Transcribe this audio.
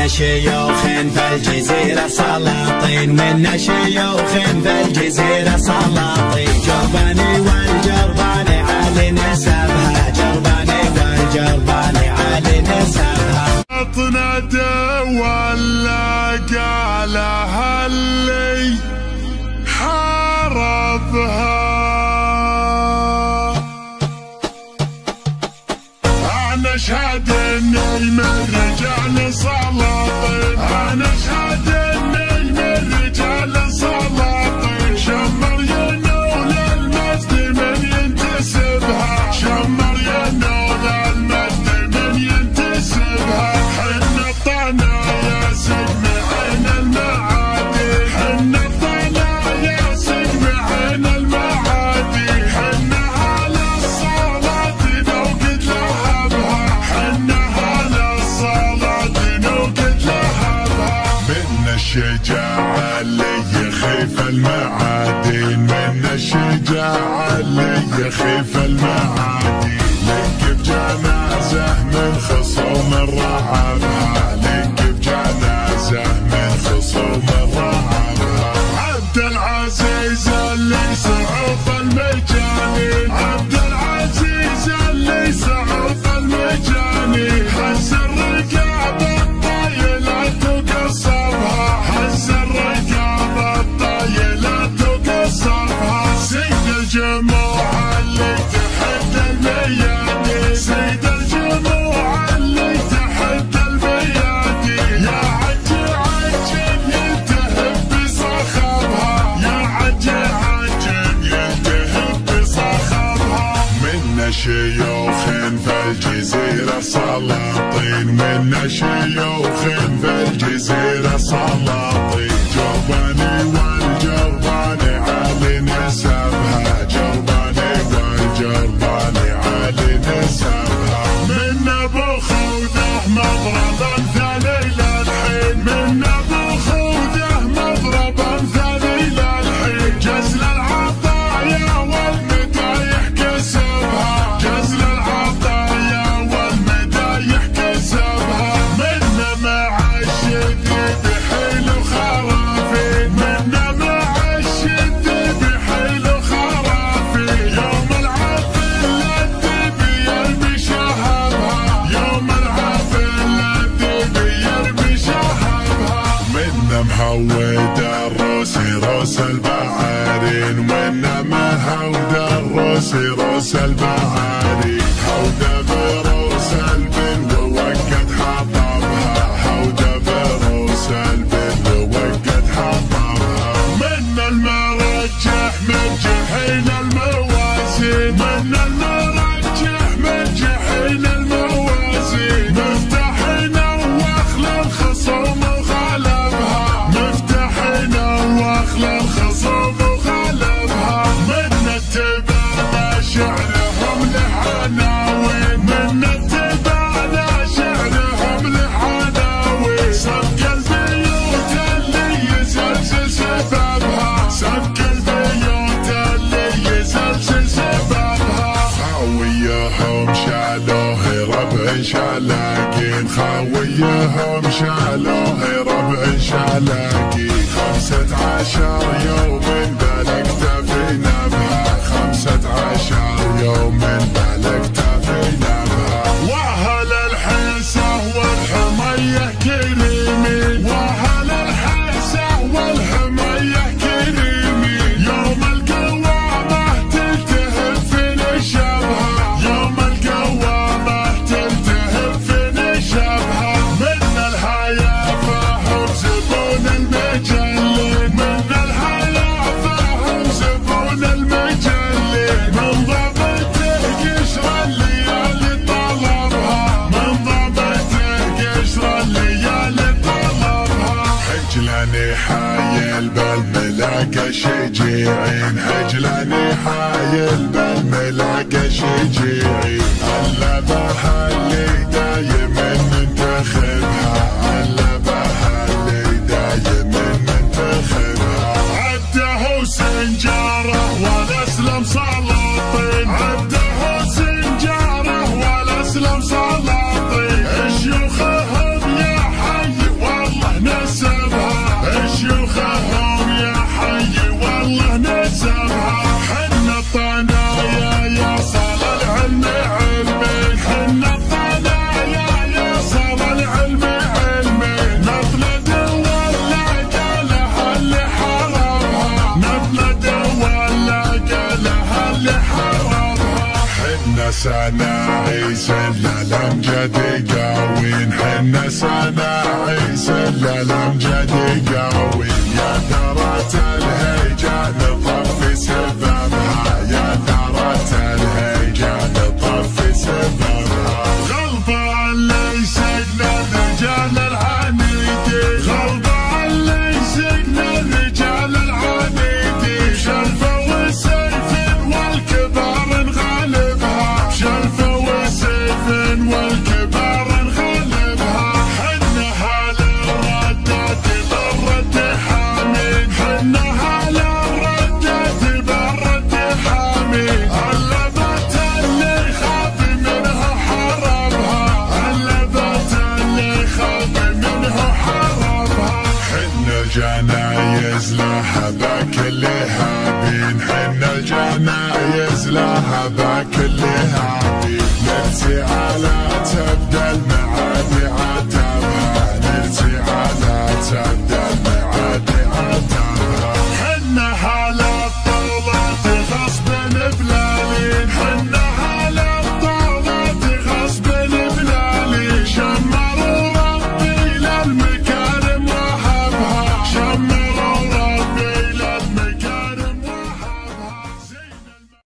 منا شيوخ في الجزيرة سلاطين، منا شيوخ في الجزيرة سلاطين. جرباني والجرباني علي نسبها، جرباني والجرباني علي نسبها. اطنده ولا قالها اللي حاربها، انا اشهد اني من رجال سلاطين، انا اشهد اني من رجال سلاطين. شمر ينول المجد من ينتسبها، شمر ينول المجد من ينتسبها. حنا الطنا يا سجن عين المعادي، حنا الطنا يا سجن عين المعادي. حنا على الصلاة نوقد لهبها، حنا على الصلاة نوقد لهبها. منا الشجاعة اللي يخيف المعادين، منا الشجاعة اللي يخيف المعادين. لك بجنازة من خصوم رعبها، لك بجنازة من خصوم رعبها. عبد العزيز اللي سعوف المجانين، عبد العزيز اللي سعوف المجانين. هز الرقاب الطايلة تقصفها، هز الرقاب الطايلة تقصفها. سيد الجموع اللي تحت الميادين، سيد الجموع اللي تحت الميادين. يا عجي عجب يلتهب بصخبها، يا عجي عجب يلتهب بصخبها. منا شيوخ في الجزيرة سلاطين، منا شيوخ في الجزيرة سلاطين. جرباني والجرباني علي نسبها، جرباني والجرباني علي نسبها. منا بخوذه مضربا ذليل الحين، منا بخوذه مضربا ذليل الحين. جزل العطايا والمدايح كسبها، جزل العطايا والمدايح كسبها. منا مع الشديد حيل وخرافي، منا مع الشديد حيل وخرافي. يوم العافل الدبي يرمي شهبها، يوم العافل الدبي يرمي شهبها. منا مهود الروسي روس البعارين، منا مهود الروسي روس البعارين. هود بروس البن ووقت حطبها، هود بروس البن ووقت حطبها. منا المرجح من جحين الموازين، منا المرجح من جحين الموازين. مفتاحنا واخلى الخصوم وغلبها، مفتاحنا واخلى الخصوم وغلبها. منا اتبعنا شعرهم لعناوين، منا اتبعنا شعرهم لعناوين. سبق البيوت اللي يزلزل سببها، سبق البيوت اللي يزلزل سببها. خاويهم شالوه ربع شالاقين، خاويهم شالوه ربع شالاقين. 15 يوم بلغت في نبها، 15 يوم بلغت في نبها. واهل الحيسة والحمية كريمين، واهل الحيسة والحمية كريمين. يوم القوامة تلتهب في نشبها، يوم القوامة تلتهب في نشبها. من الهيافة هم زبون المجلين، من الهيافة هم زبون المجلين. من ضبطه قشر الليالي طلبها، من ضبطه قشر الليالي طلبها. حجلاني حايل بالملاقى شجيعين، حجلاني حايل بالملاقى شجيعين. اللبها اللي دايم ننتخبها، اللبها اللي دايم ننتخبها. عده سنجاره والاسلم سلاطين، عده سنجاره والاسلم سلاطين. شيوخهم يا حي سناعي سلال امجد قاوين حنا سناعي سلال امجد قاوين يا ثرة الهيجان طفي سببها يا ثرة الهيجان طفي سببها غلطة اللي سقنا الرجال العنيدين غلطة اللي سقنا الرجال العنيدين شلفة وسيف والكبار نغلبها شلفة وسيف والكبار نغلبها حنا هلا الردات برة حامين حنا هلا الردات برة حامين اللبت اللي خاف منها حربها اللبت اللي خاف منها حربها حنا جنايز لها بكل هابين حنا جنايز لها بكل هابين نفسي على